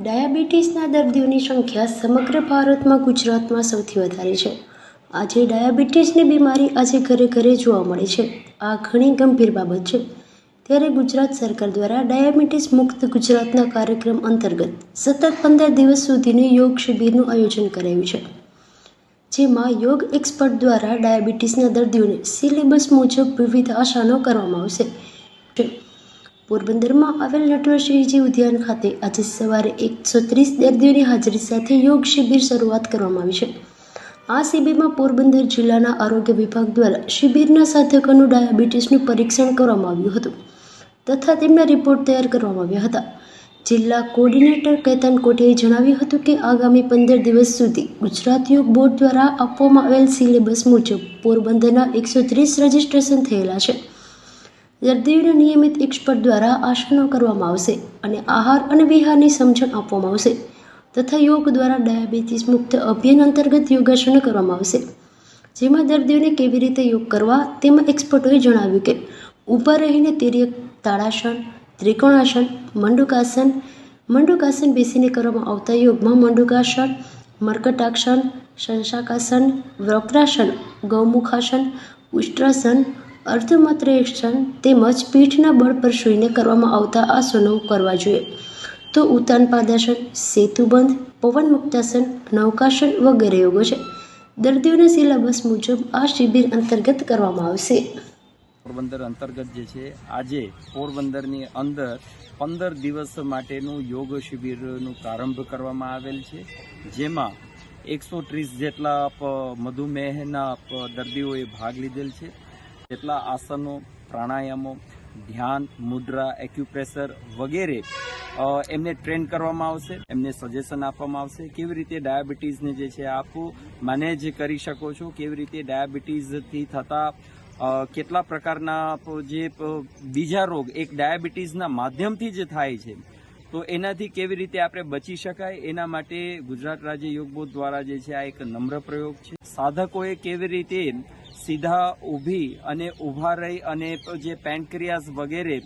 ડાયાબિટીસના દર્દીઓની સંખ્યા સમગ્ર ભારતમાં ગુજરાતમાં સૌથી વધારે છે. આજે ડાયાબિટીસની બીમારી આજે ઘરે ઘરે જોવા મળે છે. આ ઘણી ગંભીર બાબત છે. ત્યારે ગુજરાત સરકાર દ્વારા ડાયાબિટીસ મુક્ત ગુજરાતના કાર્યક્રમ અંતર્ગત સતત 15 દિવસ સુધીની યોગ શિબિરનું આયોજન કરાયું છે. જેમાં યોગ એક્સપર્ટ દ્વારા ડાયાબિટીસના દર્દીઓને સિલેબસ મુજબ વિવિધ આસનો કરવામાં આવશે. પોરબંદરમાં આવેલ નટવરસિંહજી ઉદ્યાન ખાતે આજે સવારે 130 દર્દીઓની હાજરી સાથે યોગ શિબિર શરૂઆત કરવામાં આવી છે. આ શિબિરમાં પોરબંદર જિલ્લાના આરોગ્ય વિભાગ દ્વારા શિબિરના સાધકોનું ડાયાબિટીસનું પરીક્ષણ કરવામાં આવ્યું હતું તથા તેમના રિપોર્ટ તૈયાર કરવામાં આવ્યા હતા. જિલ્લા કોર્ડિનેટર કેતન કોટેએ જણાવ્યું હતું કે આગામી 15 દિવસ સુધી ગુજરાત યોગ બોર્ડ દ્વારા આપવામાં આવેલ સિલેબસ મુજબ પોરબંદરના 130 રજીસ્ટ્રેશન થયેલા છે. દર્દીઓને નિયમિત એક્સપર્ટ દ્વારા આસનો કરવામાં આવશે અને આહાર અને વિહારની સમજણ આપવામાં આવશે તથા યોગ દ્વારા ડાયાબિટીસ મુક્ત અભિયાન અંતર્ગત યોગાસનો કરવામાં આવશે. જેમાં દર્દીઓને કેવી રીતે યોગ કરવા તેમાં એક્સપર્ટોએ જણાવ્યું કે ઊભા રહીને તિર્યક તાળાસન, ત્રિકોણાસન, મંડુકાસન બેસીને કરવામાં આવતા યોગમાં મંડુકાસન, મર્કટાસન, શંશાકાસન, વક્રાસન, ગૌમુખાસન, ઉષ્ટ્રાસન, અર્ધમત્રેસન તેમજ પીઠના બળ પર સૂઈને કરવામાં આવતા આસનો કરવા જોઈએ. તો ઉત્તાનપાદાસન, સેતુબંધ, પવન મુક્તાસન, નૌકાસન વગેરે યોગો છે. દર્દીઓના સિલેબસ મુજબ આ શિબિર અંતર્ગત કરવામાં આવશે. પોરબંદર અંતર્ગત જે છે આજે પોરબંદરની અંદર 15 દિવસ માટેનું યોગ શિબિરનું પ્રારંભ કરવામાં આવેલ છે. જેમાં 130 જેટલા મધુમેહના દર્દીઓએ ભાગ લીધેલ છે. જેટલા આસનો, પ્રાણાયામો, ધ્યાન, મુદ્રા, એક્યુપ્રેશર વગેરે એમને ટ્રેન કરવામાં આવશે. એમને સજેશન આપવામાં આવશે કેવી રીતે ડાયાબિટીસને જે છે આપ મેનેજ કરી શકો છો, કેવી રીતે ડાયાબિટીસથી થતા કેટલા પ્રકારના જે બીજા રોગ એક ડાયાબિટીસના માધ્યમથી જ થાય છે તો એનાથી કેવી રીતે આપણે બચી શકાય એના માટે ગુજરાત રાજ્ય યોગ બોર્ડ દ્વારા જે છે આ એક નમ્ર પ્રયોગ છે. સાધકોએ કેવી રીતે સીધા ઊભી અને ઊભા રહી અને જે પેનક્રિયાસ વગેરે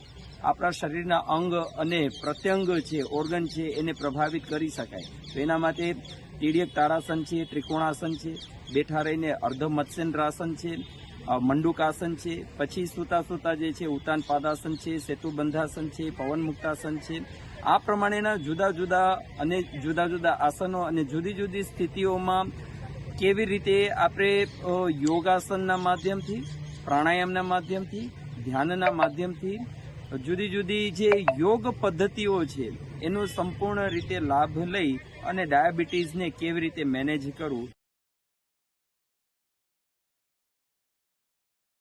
આપણા શરીરના અંગ અને પ્રત્યંગ છે, ઓર્ગન છે એને પ્રભાવિત કરી શકાય તો એના માટે તિર્યક તાળાસન છે, ત્રિકોણાસન છે, બેઠા રહીને અર્ધ મત્સ્યેન્દ્રાસન છે, મંડુકાસન છે, પછી સૂતા જે છે ઉત્તાન પાદાસન છે, સેતુબંધાસન છે, પવન મુક્તાસન છે. આ પ્રમાણેના જુદા જુદા આસનો અને જુદી જુદી સ્થિતિઓમાં કેવી રીતે આપણે યોગાસનના માધ્યમથી, પ્રાણાયામના માધ્યમથી, ધ્યાનના માધ્યમથી જુદી જે યોગ પદ્ધતિઓ છે એનો સંપૂર્ણ રીતે લાભ લઈ અને ડાયાબિટીસને કેવી રીતે મેનેજ કરવું